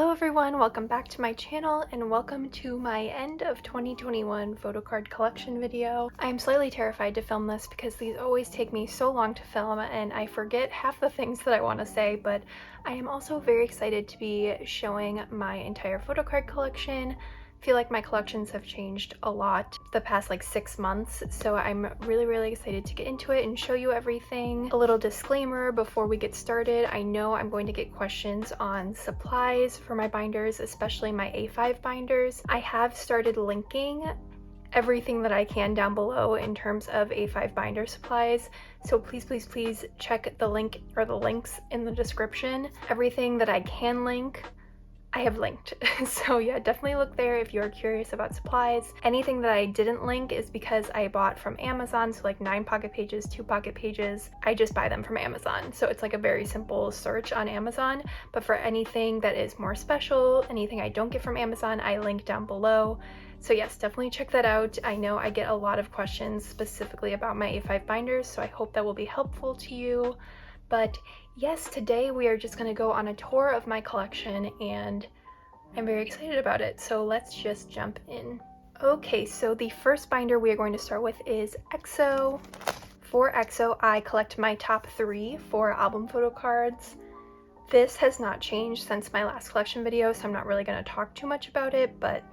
Hello everyone, welcome back to my channel and welcome to my end of 2021 photocard collection video. I'm slightly terrified to film this because these always take me so long to film and I forget half the things that I want to say, but I am also very excited to be showing my entire photocard collection. I feel like my collections have changed a lot the past like 6 months, so I'm really excited to get into it and show you everything. A little disclaimer before we get started, I know I'm going to get questions on supplies for my binders, especially my A5 binders. I have started linking everything that I can down below in terms of A5 binder supplies, so please check the link or the links in the description. Everything that I can link I have linked. So yeah, definitely look there if you're curious about supplies. Anything that I didn't link is because I bought from Amazon, so like 9 pocket pages, 2 pocket pages. I just buy them from Amazon. So it's like a very simple search on Amazon. But for anything that is more special, anything I don't get from Amazon, I link down below. So yes, definitely check that out. I know I get a lot of questions specifically about my A5 binders, so I hope that will be helpful to you. But yes, today we are just going to go on a tour of my collection and I'm very excited about it. So let's just jump in. Okay, so the first binder we are going to start with is EXO. For EXO, I collect my top 3 for album photo cards. This has not changed since my last collection video, so I'm not really going to talk too much about it, but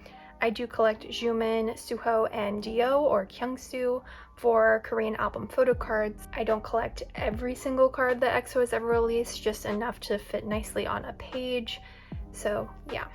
I do collect Jimin, Suho, and Dio or Kyungsoo for Korean album photo cards. I don't collect every single card that EXO has ever released, just enough to fit nicely on a page. So yeah.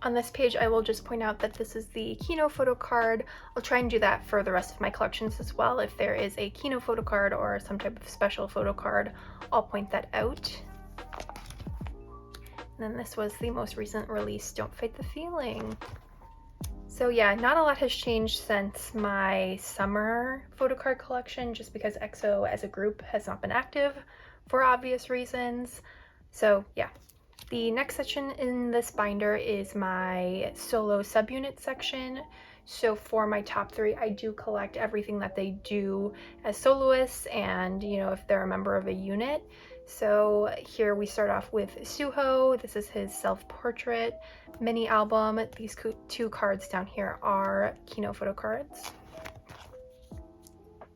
On this page, I will just point out that this is the Kino photo card. I'll try and do that for the rest of my collections as well. If there is a Kino photo card or some type of special photo card, I'll point that out. And then this was the most recent release, Don't Fight the Feeling. So yeah, not a lot has changed since my summer photo card collection, just because EXO as a group has not been active for obvious reasons. So yeah. The next section in this binder is my solo subunit section. So for my top 3, I do collect everything that they do as soloists and, you know, if they're a member of a unit. So here we start off with Suho. This is his self-portrait mini album. These 2 cards down here are Kino photo cards. And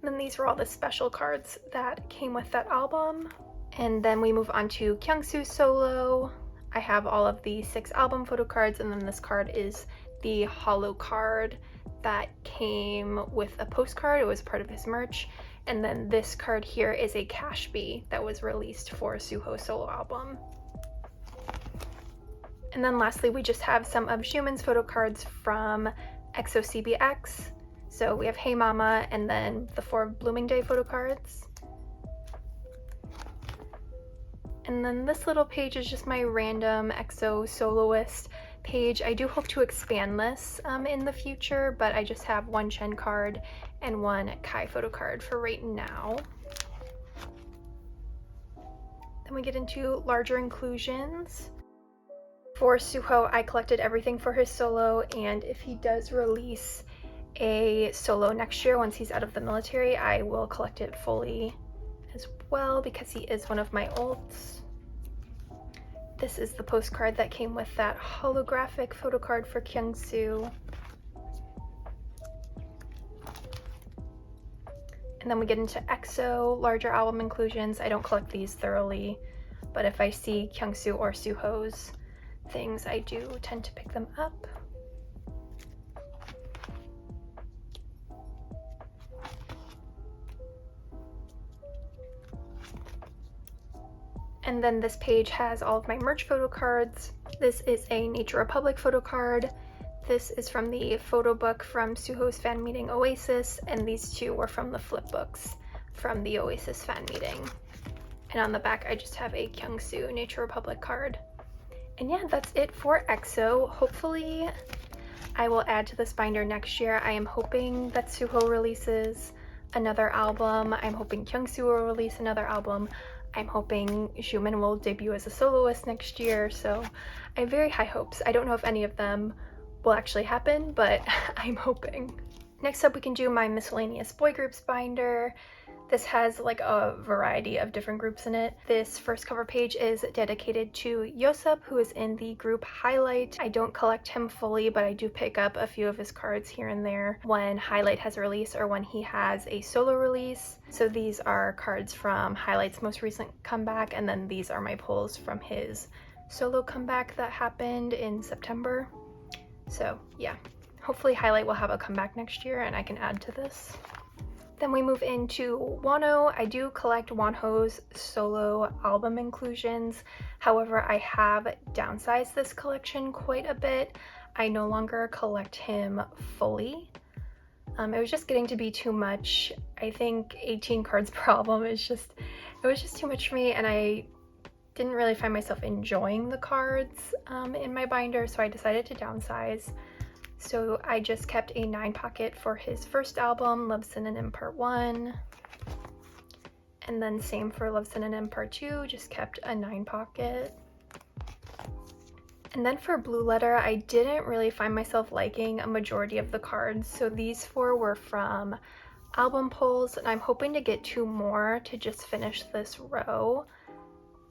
then these were all the special cards that came with that album. And then we move on to Kyungsoo solo. I have all of the 6 album photo cards, and then this card is the holo card that came with a postcard. It was part of his merch. And then this card here is a cash bee that was released for Suho solo album. And then lastly, we just have some of Xiumin's photo cards from EXO CBX. So we have Hey Mama and then the 4 Blooming Day photo cards. And then this little page is just my random EXO soloist page. I do hope to expand this in the future, but I just have 1 Chen card and 1 Kai photo card for right now. Then we get into larger inclusions. For Suho, I collected everything for his solo, and if he does release a solo next year once he's out of the military, I will collect it fully as well because he is one of my ults. This is the postcard that came with that holographic photo card for Kyungsoo. And then we get into EXO, larger album inclusions. I don't collect these thoroughly, but if I see Kyungsoo or Suho's things, I do tend to pick them up. And then this page has all of my merch photo cards. This is a Nature Republic photo card. This is from the photo book from Suho's fan meeting Oasis, and these 2 were from the flip books from the Oasis fan meeting. And on the back, I just have a Kyungsoo Nature Republic card. And yeah, that's it for EXO. Hopefully I will add to this binder next year. I am hoping that Suho releases another album. I'm hoping Kyungsu will release another album. I'm hoping Xiumin will debut as a soloist next year, so I have very high hopes. I don't know if any of them will actually happen, but I'm hoping. Next up, we can do my miscellaneous boy groups binder. This has like a variety of different groups in it. This first cover page is dedicated to Yosep, who is in the group Highlight. I don't collect him fully, but I do pick up a few of his cards here and there when Highlight has a release or when he has a solo release. So these are cards from Highlight's most recent comeback, and then these are my pulls from his solo comeback that happened in September. So yeah, hopefully Highlight will have a comeback next year and I can add to this. Then we move into wonho. I do collect wonho's solo album inclusions. However, I have downsized this collection quite a bit. I no longer collect him fully. It was just getting to be too much. I think 18 cards per album is it was just too much for me, and I didn't really find myself enjoying the cards in my binder, so I decided to downsize. So I just kept a 9 pocket for his first album, Love Synonym Part 1. And then same for Love Synonym Part 2, just kept a 9 pocket. And then for Blue Letter, I didn't really find myself liking a majority of the cards. So these 4 were from album pulls, and I'm hoping to get 2 more to just finish this row.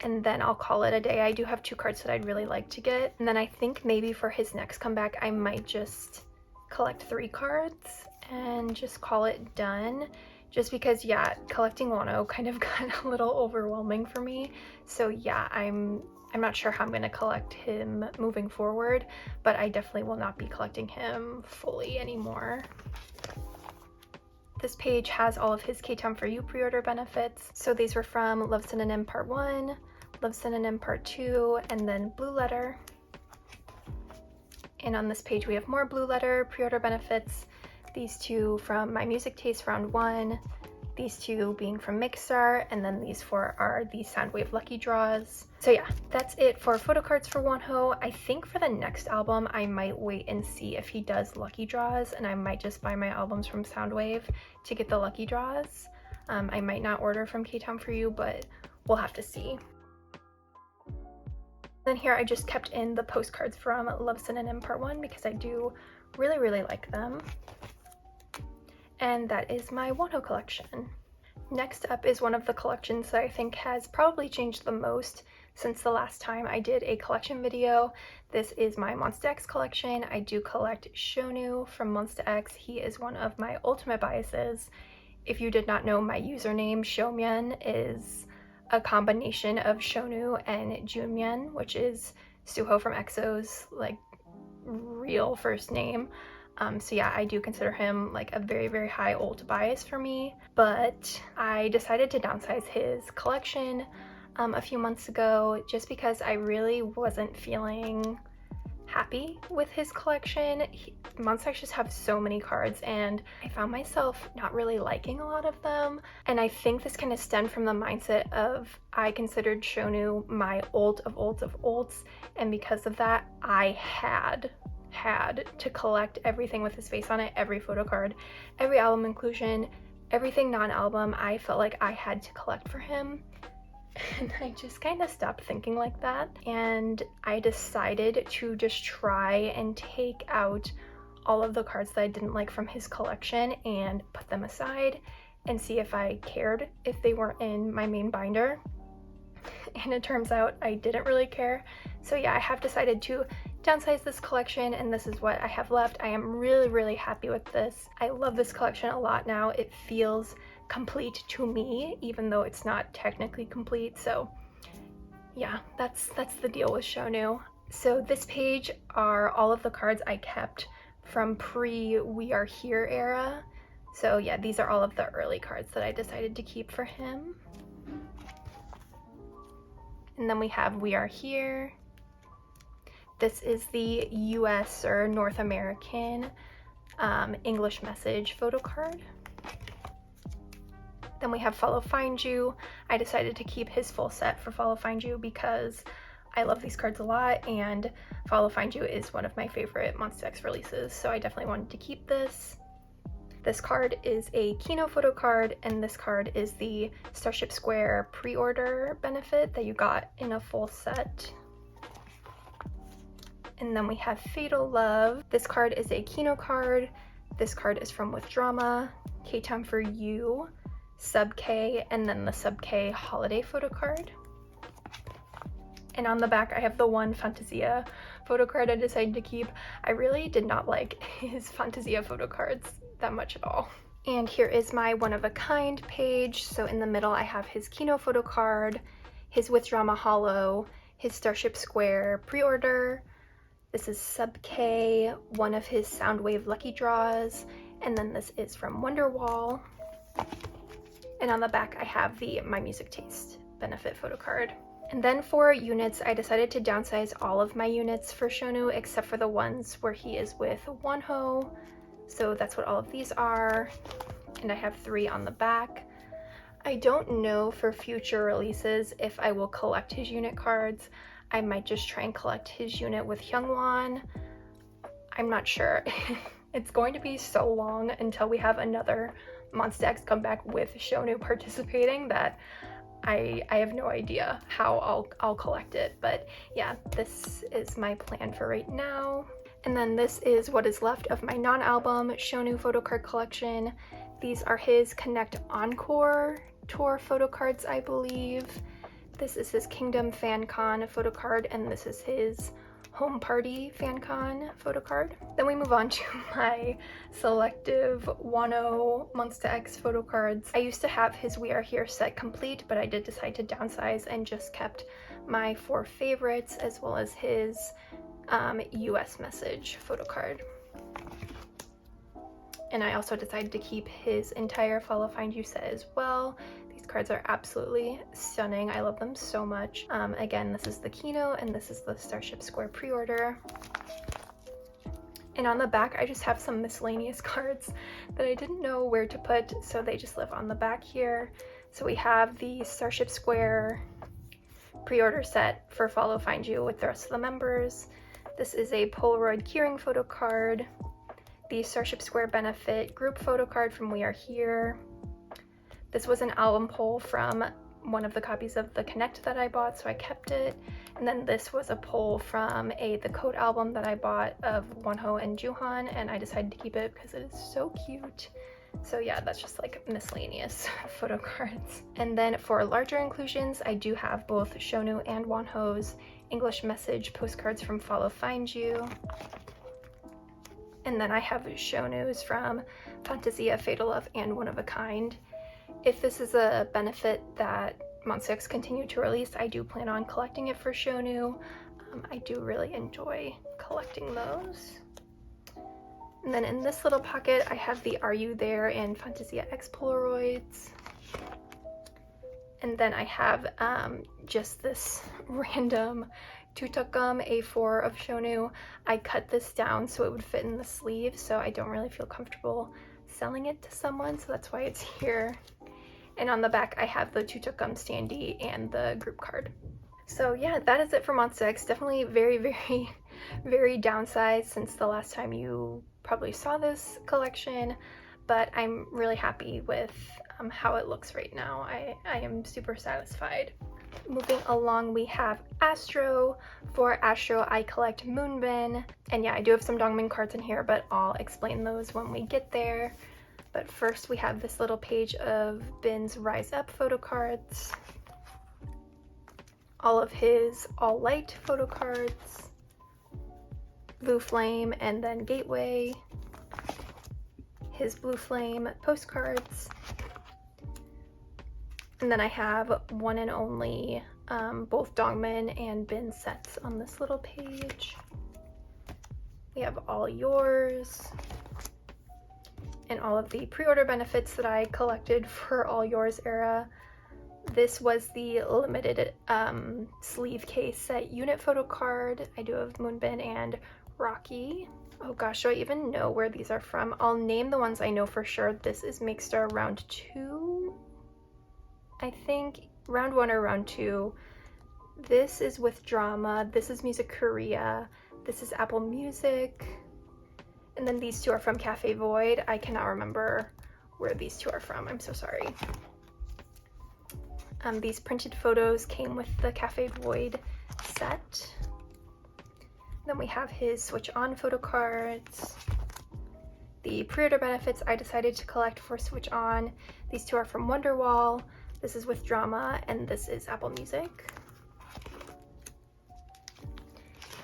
And then I'll call it a day. I do have 2 cards that I'd really like to get. And then I think maybe for his next comeback, I might just collect 3 cards and just call it done. Just because, yeah, collecting wonho kind of got a little overwhelming for me. So yeah, I'm not sure how I'm gonna collect him moving forward, but I definitely will not be collecting him fully anymore. This page has all of his K-Town For You pre-order benefits. So these were from Love Synonym Part 1, Love Synonym Part 2, and then Blue Letter. And on this page we have more Blue Letter pre-order benefits. These 2 from My Music Taste Round 1, these 2 being from Mixstar, and then these 4 are the Soundwave Lucky Draws. So yeah, that's it for photo cards for wonho. I think for the next album I might wait and see if he does Lucky Draws, and I might just buy my albums from Soundwave to get the Lucky Draws. I might not order from K-Town For You, but we'll have to see. Then here I just kept in the postcards from Love Synonym Part 1 because I do really like them. And that is my wonho collection. Next up is one of the collections that I think has probably changed the most since the last time I did a collection video. This is my Monsta X collection. I do collect Shownu from Monsta X. He is one of my ultimate biases. If you did not know, my username Showmyeon is a combination of Shownu and Junmyeon, which is Suho from EXO's like real first name. So yeah, I do consider him like a very high ult bias for me, but I decided to downsize his collection a few months ago just because I really wasn't feeling happy with his collection. Monsta X just have so many cards and I found myself not really liking a lot of them, and I think this kind of stemmed from the mindset of I considered Shownu my ult of ults, and because of that I had to collect everything with his face on it, every photo card, every album inclusion, everything non-album. I felt like I had to collect for him, and I just kind of stopped thinking like that, and I decided to just try and take out all of the cards that I didn't like from his collection and put them aside and see if I cared if they were in my main binder. And it turns out I didn't really care. So yeah, I have decided to downsize this collection, and this is what I have left. I am really happy with this. I love this collection a lot now. It feels complete to me, even though it's not technically complete. So yeah, that's the deal with Shownu. So this page are all of the cards I kept from pre-We Are Here era. So yeah, these are all of the early cards that I decided to keep for him. And then we have We Are Here. This is the US or North American English message photo card. Then we have Follow Find You. I decided to keep his full set for Follow Find You because I love these cards a lot, and Follow Find You is one of my favorite Monsta X releases, so I definitely wanted to keep this. This card is a Kino photo card, and this card is the Starship Square pre-order benefit that you got in a full set. And then we have Fatal Love. This card is a Kino card. This card is from With Drama, K-Time for You, Sub K, and then the Sub K holiday photo card. And on the back, I have the one Fantasia photo card I decided to keep. I really did not like his Fantasia photo cards that much at all. And here is my one-of-a-kind page. So in the middle, I have his Kino photo card, his With Drama holo, his Starship Square pre-order. This is Sub K, one of his Soundwave lucky draws, and then this is from Wonderwall. And on the back, I have the My Music Taste benefit photo card. And then for units, I decided to downsize all of my units for Shownu except for the ones where he is with wonho. So that's what all of these are. And I have 3 on the back. I don't know for future releases if I will collect his unit cards. I might just try and collect his unit with Hyungwon. I'm not sure. It's going to be so long until we have another Monsta X come back with Shownu participating that I have no idea how I'll collect it, but yeah, this is my plan for right now. And then this is what is left of my non-album Shownu photo card collection. These are his Connect Encore tour photo cards, I believe. This is his Kingdom Fan Con photo card, and this is his Home Party Fan Con photo card. Then we move on to my selective wonho Monsta X photo cards. I used to have his We Are Here set complete, but I did decide to downsize and just kept my 4 favorites as well as his US message photo card. And I also decided to keep his entire Follow Find You set as well. These cards are absolutely stunning. I love them so much. Again, this is the Kino and this is the Starship Square pre-order. And on the back, I just have some miscellaneous cards that I didn't know where to put, so they just live on the back here. So we have the Starship Square pre-order set for Follow Find You with the rest of the members. This is a Polaroid keyring photo card. The Starship Square benefit group photo card from We Are Here. This was an album poll from one of the copies of the Connect that I bought, so I kept it. And then this was a poll from The Code album that I bought of Wonho and Juhan, and I decided to keep it because it is so cute. So yeah, that's just like miscellaneous photo cards. And then for larger inclusions, I do have both Shownu and Wonho's English message postcards from Follow Find You. And then I have Shownu's from Fantasia, Fatal Love, and One of a Kind. If this is a benefit that Monsta X continue to release, I do plan on collecting it for Shownu. I do really enjoy collecting those. And then in this little pocket, I have the Are You There and Fantasia X Polaroids. And then I have just this random Tutukam A4 of Shownu. I cut this down so it would fit in the sleeve, so I don't really feel comfortable selling it to someone, so that's why it's here. And on the back, I have the Tutukam standee and the group card. So yeah, that is it for Monsta X. Definitely very, very, very downsized since the last time you probably saw this collection, but I'm really happy with how it looks right now. I am super satisfied. Moving along, we have Astro. For Astro, I collect Moonbin. And yeah, I do have some Dongmin cards in here, but I'll explain those when we get there. But first, we have this little page of Bin's Rise Up photo cards. All of his All Light photo cards. Blue Flame and then Gateway. His Blue Flame postcards. And then I have one and only both Dongmin and Bin sets on this little page. We have All Yours and all of the pre-order benefits that I collected for All Yours era. This was the limited sleeve case set unit photo card. I do have Moonbin and Rocky. Oh gosh, do I even know where these are from? I'll name the ones I know for sure. This is Makestar Round 2. I think round 1 or round 2. This is with Drama. This is Music Korea. This is Apple Music. And then these two are from Cafe Void. I cannot remember where these two are from. I'm so sorry. These printed photos came with the Cafe Void set. Then we have his switch on photo cards. The pre-order benefits I decided to collect for switch on. These two are from Wonderwall. This is with Drama, and this is Apple Music.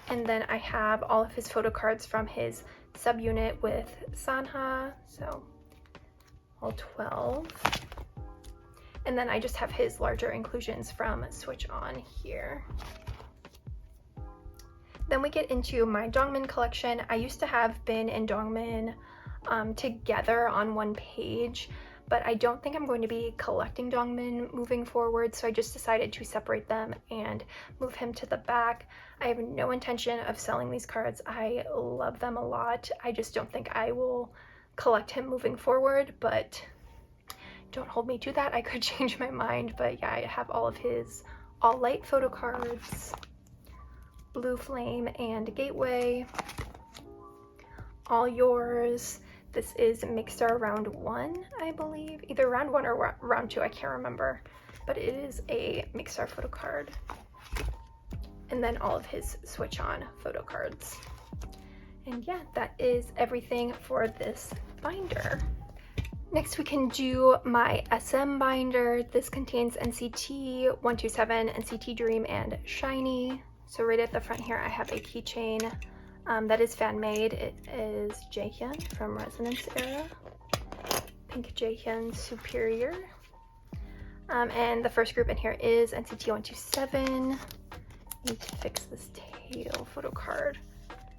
And then I have all of his photo cards from his subunit with Sanha, so all 12. And then I just have his larger inclusions from Switch On here. Then we get into my Dongmin collection. I used to have Bin and Dongmin together on one page, but I don't think I'm going to be collecting Dongmin moving forward, so I just decided to separate them and move him to the back. I have no intention of selling these cards. I love them a lot. I just don't think I will collect him moving forward, but don't hold me to that. I could change my mind, but yeah, I have all of his All Light photo cards, Blue Flame and Gateway, All Yours. This is Mixstar Round 1, I believe. Either Round 1 or Round 2, I can't remember. But it is a Mixstar photo card. And then all of his Switch On photo cards. And yeah, that is everything for this binder. Next we can do my SM binder. This contains NCT 127, NCT Dream, and Shinee. So right at the front here I have a keychain that is fan made. It is Jaehyun from Resonance Era. Pink Jaehyun Superior. And the first group in here is NCT 127. Need to fix this tail photo card.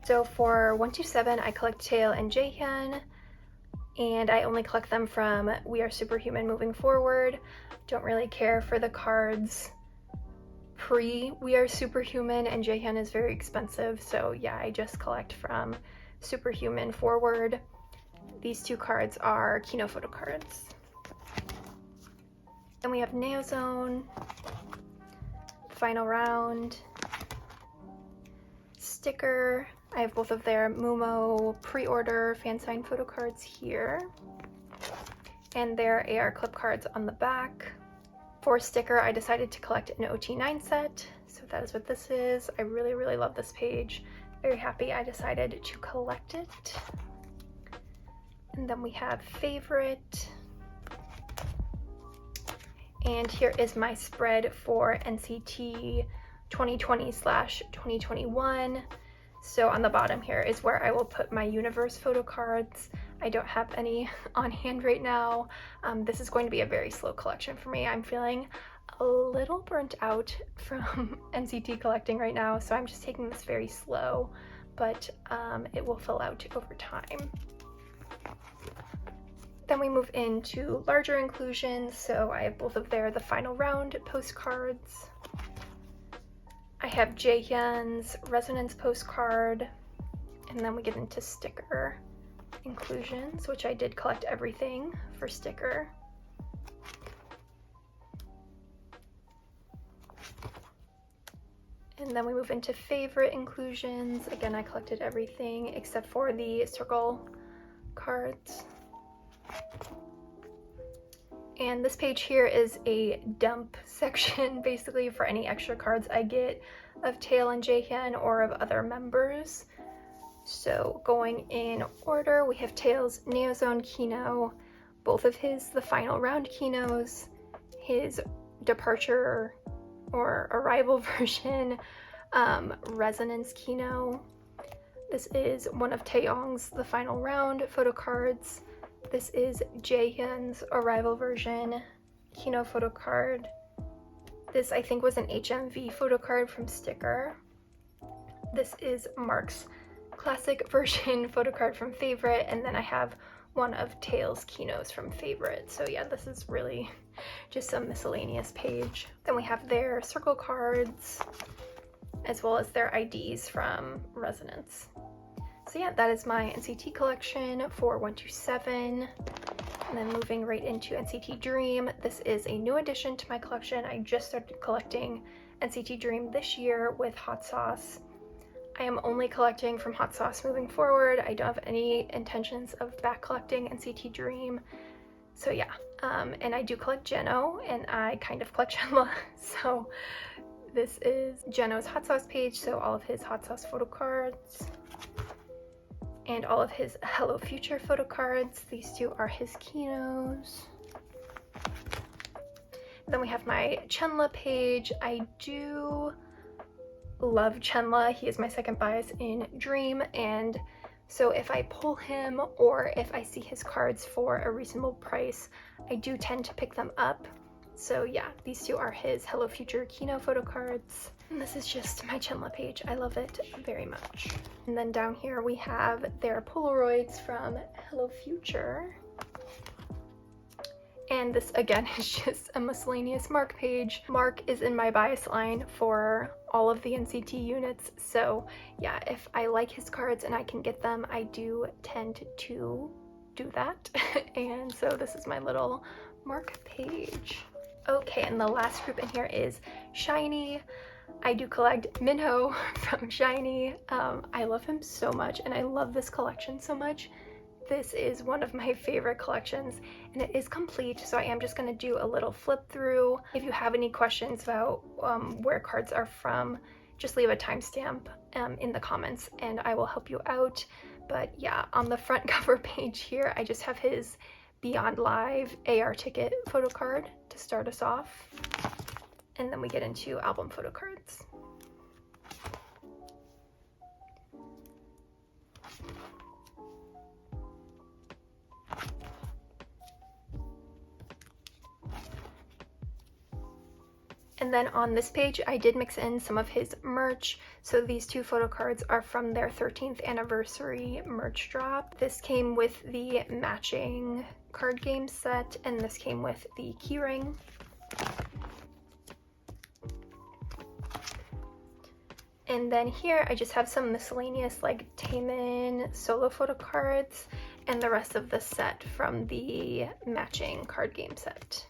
So for 127, I collect Tail and Jaehyun, and I only collect them from We Are Superhuman moving forward. Don't really care for the cards pre We Are Superhuman, and Jaehyun is very expensive, so yeah, I just collect from Superhuman forward. These two cards are Kino photo cards. Then we have Neozone, Final Round, Sticker. I have both of their Mumo pre-order fan sign photo cards here, and their AR clip cards on the back. For Sticker, I decided to collect an OT9 set, so that is what this is. I really, really love this page. Very happy I decided to collect it. And then we have Favorite. And here is my spread for NCT 2020/2021. So on the bottom here is where I will put my universe photo cards. I don't have any on hand right now. This is going to be a very slow collection for me. I'm feeling a little burnt out from NCT collecting right now, so I'm just taking this very slow, but it will fill out over time. Then we move into larger inclusions, so I have both of The Final Round postcards. I have Jaehyun's Resonance postcard, and then we get into Sticker inclusions, which I did collect everything for Sticker. And then we move into Favorite inclusions. Again, I collected everything except for the circle cards. And this page here is a dump section, basically, for any extra cards I get of Tail and Jaehyun or of other members. So going in order, we have Tail's Neozone Kino, both of his The Final Round Kinos, his Departure or Arrival version Resonance Kino. This is one of Taeyong's The Final Round photo cards. This is Jaehyun's Arrival version Kino photo card. This I think was an HMV photo card from Sticker. This is Mark's classic version photo card from Favorite, and then I have one of Tail's Kinos from Favorite. So yeah, this is really just a miscellaneous page. Then we have their circle cards, as well as their IDs from Resonance. So yeah, that is my NCT collection for 127. And then moving right into NCT Dream. This is a new addition to my collection. I just started collecting NCT Dream this year with Hot Sauce. I am only collecting from Hot Sauce moving forward. I don't have any intentions of back collecting NCT Dream. So yeah, and I do collect Jeno, and I kind of collect Chenla. So this is Jeno's Hot Sauce page, so all of his Hot Sauce photo cards and all of his Hello Future photo cards. These two are his Kinos. Then we have my Chenla page. I do love Chenla. He is my second bias in Dream, and so if I pull him or if I see his cards for a reasonable price, I do tend to pick them up. So yeah, these two are his Hello Future Kino photo cards. And this is just my Chenla page. I love it very much. And then down here we have their Polaroids from Hello Future. And this again is just a miscellaneous Mark page. Mark is in my bias line for all of the NCT units, so yeah, if I like his cards and I can get them, I do tend to do that. And so this is my little Mark page. Okay, and the last group in here is Shinee. I do collect Minho from Shinee. I love him so much, and I love this collection so much. This is one of my favorite collections, and it is complete, so I am just going to do a little flip through. If you have any questions about where cards are from, just leave a timestamp in the comments and I will help you out. But yeah, on the front cover page here, I just have his Beyond Live AR ticket photo card to start us off, and then we get into album photo cards. And then on this page, I did mix in some of his merch. So these two photo cards are from their 13th anniversary merch drop. This came with the matching card game set, and this came with the keyring. And then here, I just have some miscellaneous like Taemin solo photo cards and the rest of the set from the matching card game set.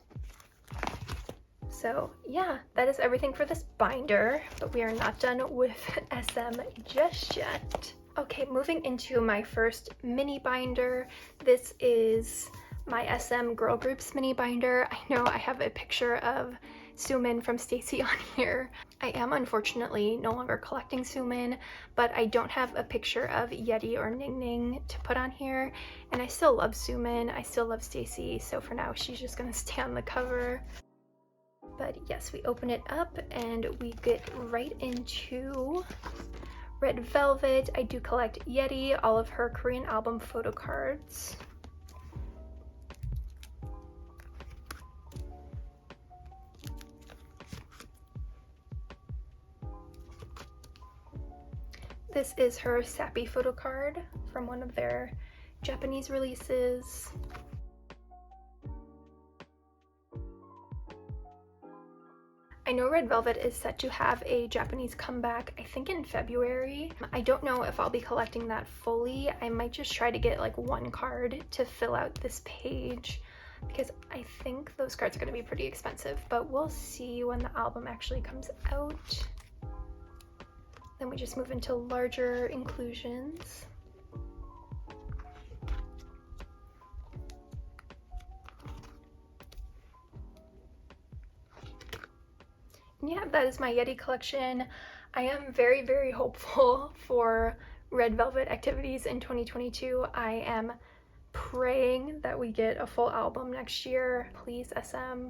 So yeah, that is everything for this binder, but we are not done with SM just yet. Okay, moving into my first mini binder. This is my SM Girl Groups mini binder. I know I have a picture of Sumin from Stacy on here. I am unfortunately no longer collecting Sumin, but I don't have a picture of Yeti or Ning Ning to put on here, and I still love Sumin, I still love Stacy, so for now she's just gonna stay on the cover. But yes, we open it up and we get right into Red Velvet. I do collect Yeti, all of her Korean album photo cards. This is her Sappy photo card from one of their Japanese releases. I know Red Velvet is set to have a Japanese comeback, I think in February. I don't know if I'll be collecting that fully. I might just try to get like one card to fill out this page, because I think those cards are going to be pretty expensive, but we'll see when the album actually comes out. Then we just move into larger inclusions. Yeah, that is my Yeti collection. I am very, very hopeful for Red Velvet activities in 2022. I am praying that we get a full album next year. Please, SM,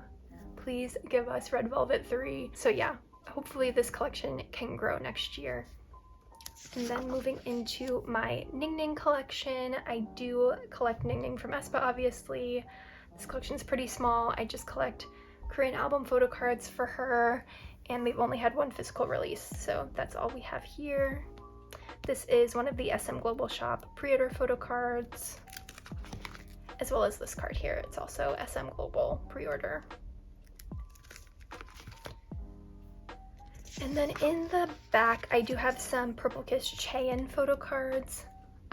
please give us Red Velvet 3. So yeah, hopefully this collection can grow next year. And then moving into my Ning Ning collection, I do collect Ning Ning from aespa, obviously. This collection is pretty small. I just collect Korean album photo cards for her, and they've only had one physical release, so that's all we have here. This is one of the SM Global Shop pre-order photo cards, as well as this card here. It's also SM Global pre-order. And then in the back, I do have some Purple Kiss Chaein photo cards.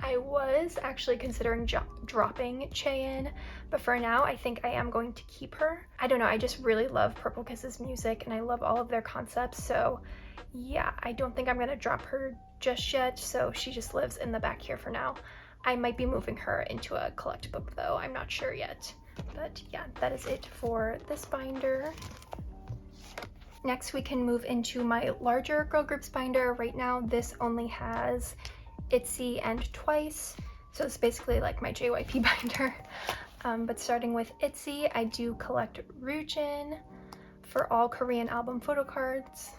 I was actually considering dropping Chaein, but for now I think I am going to keep her. I don't know, I just really love Purple Kiss's music and I love all of their concepts, so yeah, I don't think I'm gonna drop her just yet, so she just lives in the back here for now. I might be moving her into a collect book though, I'm not sure yet. But yeah, that is it for this binder. Next we can move into my larger girl groups binder. Right now this only has Itzy and Twice, so it's basically like my JYP binder. But starting with Itzy, I do collect Ryujin for all Korean album photo cards.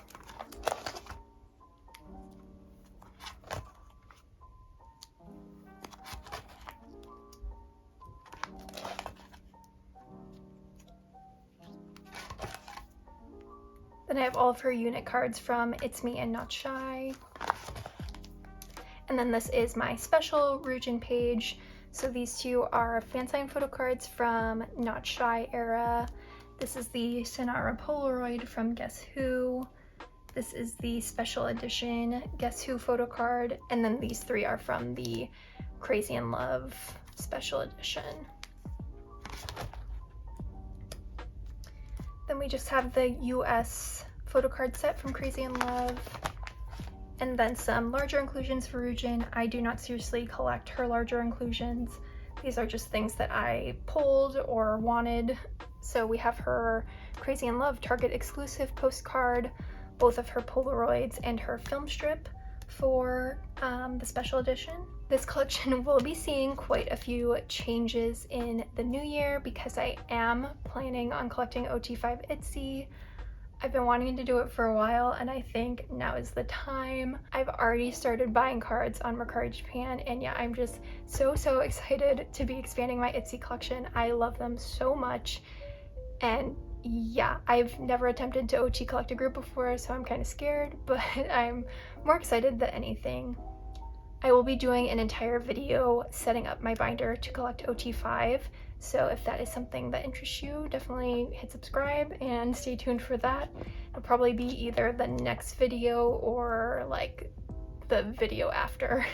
Then I have all of her unit cards from It's Me and Not Shy. And then this is my special Ryujin page. So these two are fan sign photo cards from Not Shy era. This is the Sonara Polaroid from Guess Who. This is the special edition Guess Who photo card. And then these three are from the Crazy in Love special edition. Then we just have the US photo card set from Crazy in Love. And then some larger inclusions for Ryujin. I do not seriously collect her larger inclusions. These are just things that I pulled or wanted. So we have her Crazy in Love Target exclusive postcard, both of her Polaroids and her film strip for the special edition. This collection will be seeing quite a few changes in the new year because I am planning on collecting OT5 Itzy. I've been wanting to do it for a while and I think now is the time. I've already started buying cards on Mercari Japan, and yeah, I'm just so excited to be expanding my Itzy collection. I love them so much, and yeah, I've never attempted to OT collect a group before, so I'm kind of scared, but I'm more excited than anything. I will be doing an entire video setting up my binder to collect OT5, so if that is something that interests you, definitely hit subscribe and stay tuned for that. It'll probably be either the next video or like the video after.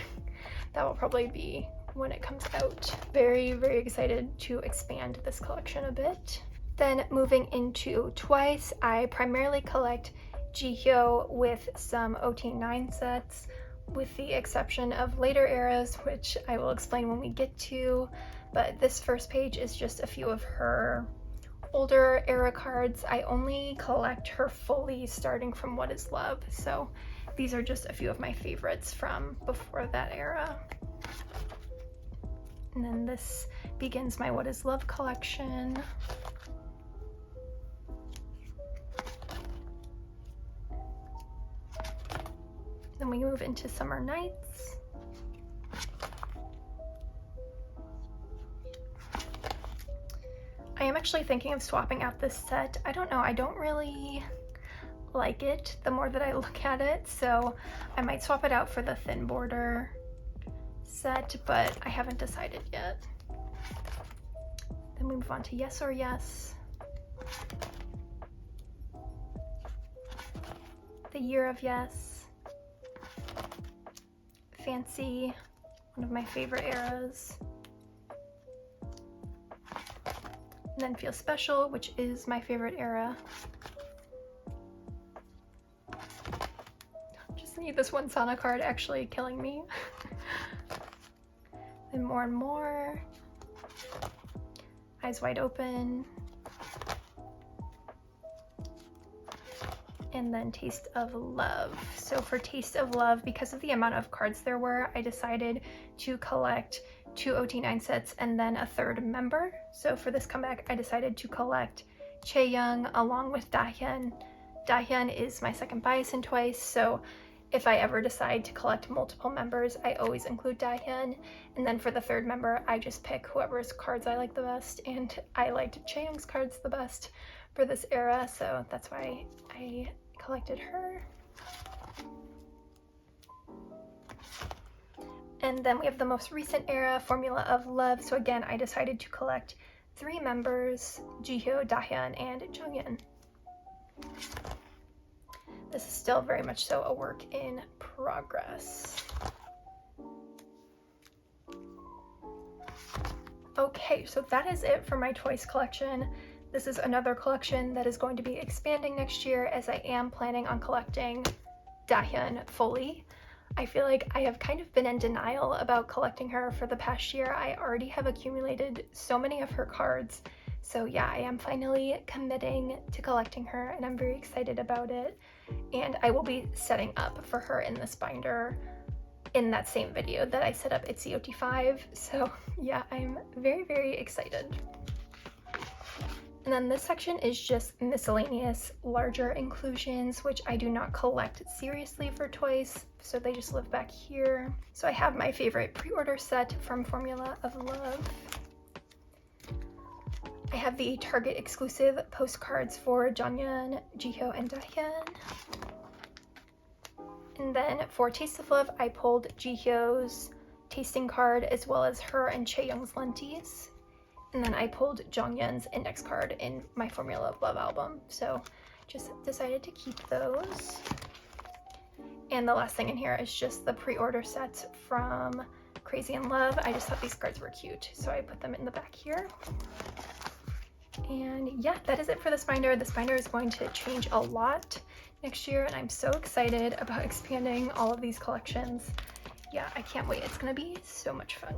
That will probably be when it comes out. Very excited to expand this collection a bit. Then moving into Twice, I primarily collect Jihyo with some OT9 sets, with the exception of later eras, which I will explain when we get to. But this first page is just a few of her older era cards. I only collect her fully starting from What Is Love, so these are just a few of my favorites from before that era. And then this begins my What Is Love collection. Then we move into Summer Nights. I am actually thinking of swapping out this set. I don't know, I don't really like it the more that I look at it, so I might swap it out for the thin border set, but I haven't decided yet. Then we move on to Yes or Yes. The Year of Yes. Fancy, one of my favorite eras. And then Feel Special, which is my favorite era. Just need this one Sana card actually killing me. Then More and More. Eyes Wide Open. And then Taste of Love. So for Taste of Love, because of the amount of cards there were, I decided to collect 2 OT9 sets and then a third member. So for this comeback, I decided to collect Chaeyoung along with Dahyun. Dahyun is my second bias in Twice, so if I ever decide to collect multiple members, I always include Dahyun. And then for the third member, I just pick whoever's cards I like the best, and I liked Chaeyoung's cards the best for this era, so that's why I collected her. And then we have the most recent era, Formula of Love. So again, I decided to collect 3 members, Jihyo, Dahyun, and Jonghyun. This is still very much so a work in progress. Okay, so that is it for my toys collection. This is another collection that is going to be expanding next year, as I am planning on collecting Dahyun fully. I feel like I have kind of been in denial about collecting her for the past year. I already have accumulated so many of her cards. So yeah, I am finally committing to collecting her, and I'm very excited about it. And I will be setting up for her in this binder in that same video that I set up itzy 5. So yeah, I'm very, very excited. And then this section is just miscellaneous larger inclusions, which I do not collect seriously for toys, so they just live back here. So I have my favorite pre-order set from Formula of Love. I have the Target exclusive postcards for Jonghyun, Jihyo, and Dahyun. And then for Taste of Love, I pulled Jihyo's tasting card as well as her and Chaeyoung's lenties. And then I pulled Jonghyun's index card in my Formula of Love album. So just decided to keep those. And the last thing in here is just the pre-order sets from Crazy in Love. I just thought these cards were cute, so I put them in the back here. And yeah, that is it for this binder. This binder is going to change a lot next year, and I'm so excited about expanding all of these collections. Yeah, I can't wait. It's gonna be so much fun.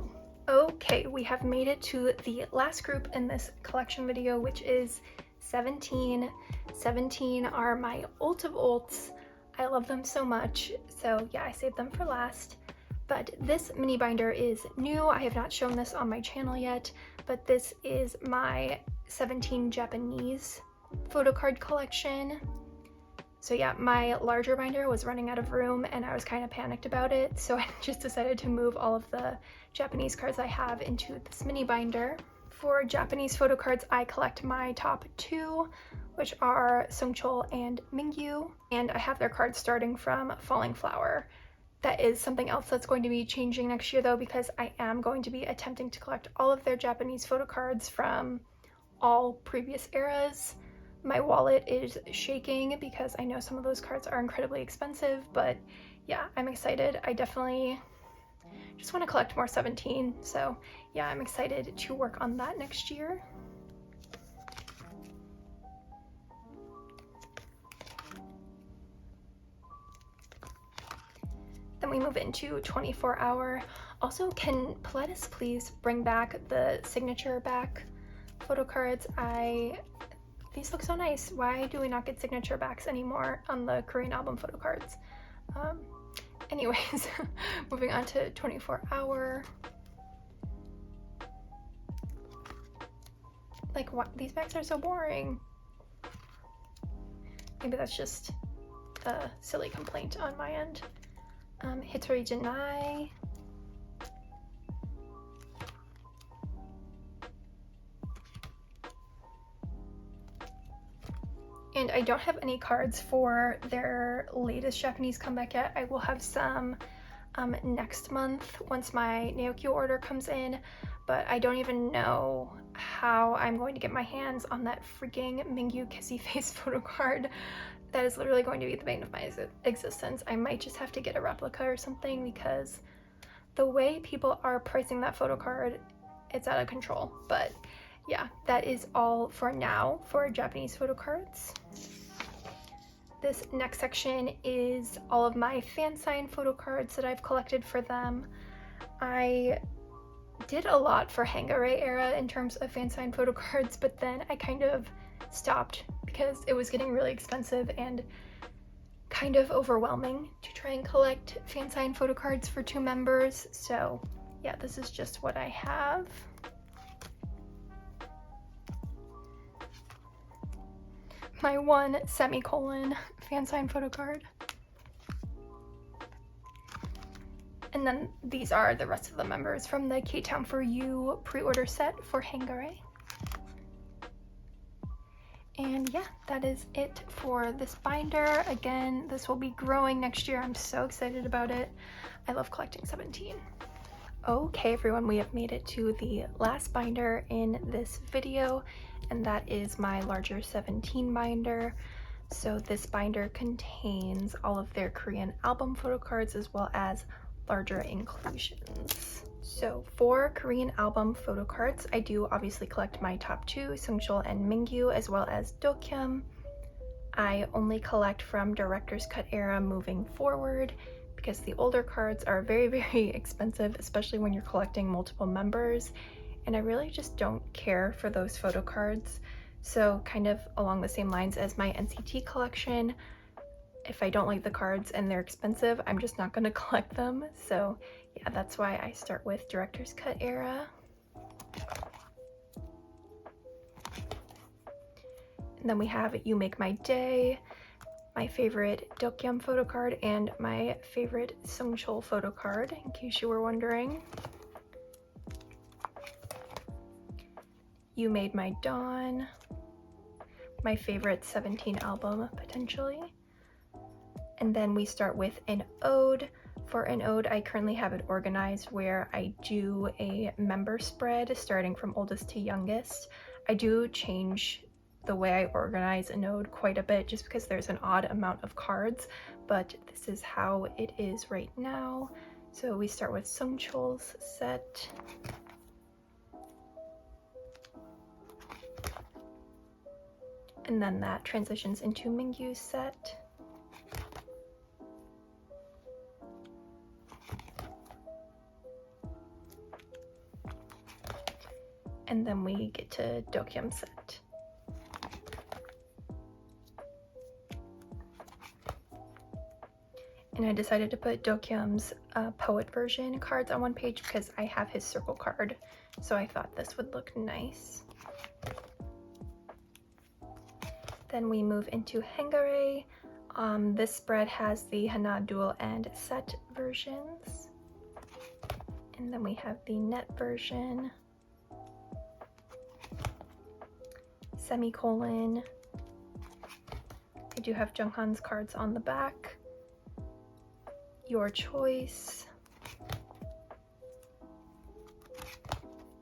Okay, we have made it to the last group in this collection video, which is 17. 17 are my ult of ults. I love them so much, so yeah, I saved them for last. But this mini binder is new. I have not shown this on my channel yet, but this is my 17 Japanese photocard collection. So yeah, my larger binder was running out of room and I was kind of panicked about it, so I just decided to move all of the Japanese cards I have into this mini binder. For Japanese photocards, I collect my top 2, which are Sungchul and Mingyu, and I have their cards starting from Falling Flower. That is something else that's going to be changing next year though, because I am going to be attempting to collect all of their Japanese photocards from all previous eras. My wallet is shaking because I know some of those cards are incredibly expensive, but yeah, I'm excited. I definitely just want to collect more 17, so yeah, I'm excited to work on that next year. Then we move into 24-hour. Also, can Pilates please bring back the signature back photo cards? These look so nice. Why do we not get signature backs anymore on the Korean album photo cards? Anyways, moving on to 24-hour. Like, what? These backs are so boring. Maybe that's just a silly complaint on my end. Hitori Janai. And I don't have any cards for their latest Japanese comeback yet. I will have some next month once my Naokyo order comes in, but I don't even know how I'm going to get my hands on that freaking Mingyu Kissy Face photo card. That is literally going to be the bane of my existence. I might just have to get a replica or something, because the way people are pricing that photo card, it's out of control. But yeah, that is all for now for Japanese photo cards. This next section is all of my fan sign photo cards that I've collected for them. I did a lot for Hangare era in terms of fan sign photo cards, but then I kind of stopped because it was getting really expensive and kind of overwhelming to try and collect fan sign photo cards for 2 members. So yeah, this is just what I have. My 1 semicolon fan sign photo card. And then these are the rest of the members from the K-Town For You pre-order set for Hangare. And yeah, that is it for this binder. Again, this will be growing next year. I'm so excited about it. I love collecting 17. Okay everyone, we have made it to the last binder in this video, and that is my larger 17 binder. So this binder contains all of their Korean album photo cards as well as larger inclusions. So for Korean album photo cards, I do obviously collect my top two, Seungchul and Mingyu, as well as Dokyeom. I only collect from director's cut era moving forward because the older cards are very, very expensive, especially when you're collecting multiple members, and I really just don't care for those photo cards. So kind of along the same lines as my NCT collection, if I don't like the cards and they're expensive, I'm just not gonna collect them. So yeah, that's why I start with director's cut era. And then we have You Make My Day, my favorite Dokyeom photo card, and my favorite Seungchul photo card, in case you were wondering. You Made My Dawn, my favorite 17 album, potentially. And then we start with an ode. For an ode, I currently have it organized where I do a member spread starting from oldest to youngest. I do change the way I organize an ode quite a bit just because there's an odd amount of cards, but this is how it is right now. So we start with Seungchul's set. And then that transitions into Mingyu's set. And then we get to Dokyeom's set. And I decided to put Dokyeom's poet version cards on one page because I have his circle card, so I thought this would look nice. Then we move into Hangare. This spread has the Hana dual and set versions. And then we have the net version. Semicolon. I do have Junghan's cards on the back. Your Choice.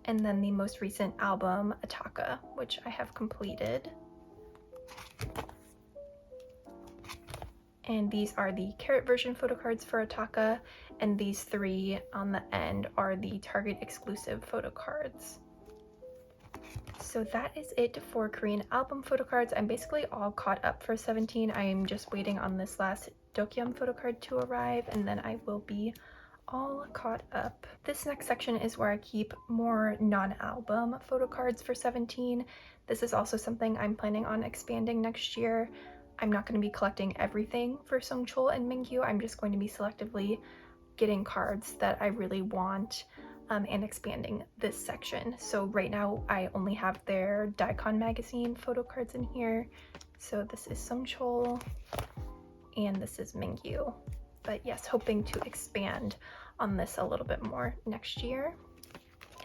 And then the most recent album, Ataka, which I have completed. And these are the carrot version photo cards for Ataka, and these three on the end are the Target exclusive photo cards. So that is it for Korean album photo cards. I'm basically all caught up for 17. I'm just waiting on this last Dokyeom photo card to arrive, and then I will be all caught up. This next section is where I keep more non-album photo cards for 17. This is also something I'm planning on expanding next year. I'm not going to be collecting everything for Seungchul and Mingyu. I'm just going to be selectively getting cards that I really want and expanding this section. So right now I only have their Daikon magazine photo cards in here. So this is Seungchul and this is Mingyu. But yes, hoping to expand on this a little bit more next year.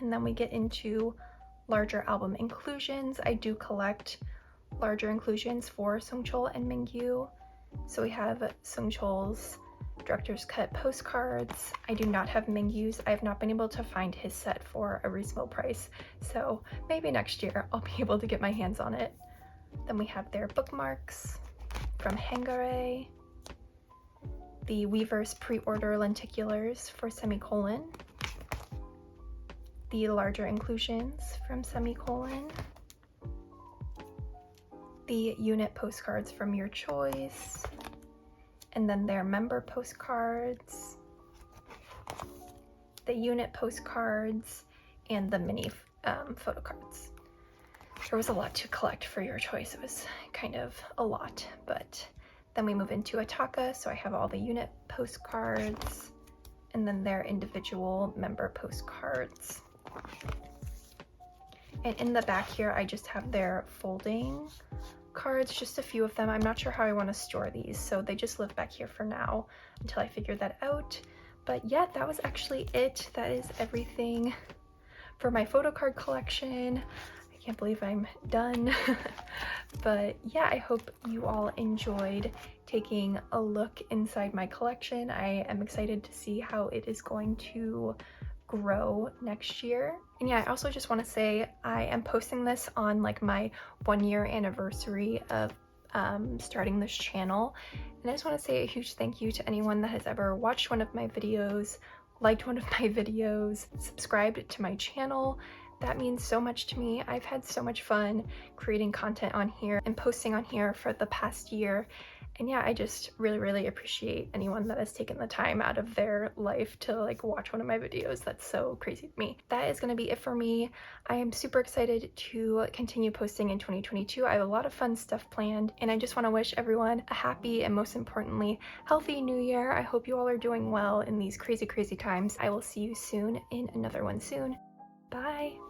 And then we get into larger album inclusions. I do collect larger inclusions for Seungchul and Mingyu. So we have Seungchul's director's cut postcards. I do not have Mingyu's. I have not been able to find his set for a reasonable price, so maybe next year I'll be able to get my hands on it. Then we have their bookmarks from Hangare, the Weverse pre-order lenticulars for Semicolon, the larger inclusions from Semicolon, the unit postcards from Your Choice, and then their member postcards, the unit postcards, and the mini photo cards. There was a lot to collect for Your Choice. It was kind of a lot, but then we move into Ataka, so I have all the unit postcards, and then their individual member postcards. And in the back here, I just have their folding cards, just a few of them. I'm not sure how I want to store these, so they just live back here for now until I figure that out. But yeah, that was actually it. That is everything for my photo card collection. I can't believe I'm done. But yeah, I hope you all enjoyed taking a look inside my collection. I am excited to see how it is going to grow next year. And yeah, I also just want to say I am posting this on like my 1-year anniversary of starting this channel, and I just want to say a huge thank you to anyone that has ever watched one of my videos liked one of my videos, subscribed to my channel. That means so much to me. I've had so much fun creating content on here and posting on here for the past year. And yeah, I just really appreciate anyone that has taken the time out of their life to like watch one of my videos. That's so crazy to me. That is going to be it for me. I am super excited to continue posting in 2022. I have a lot of fun stuff planned, and I just want to wish everyone a happy and most importantly, healthy new year. I hope you all are doing well in these crazy times. I will see you soon in another one soon. Bye!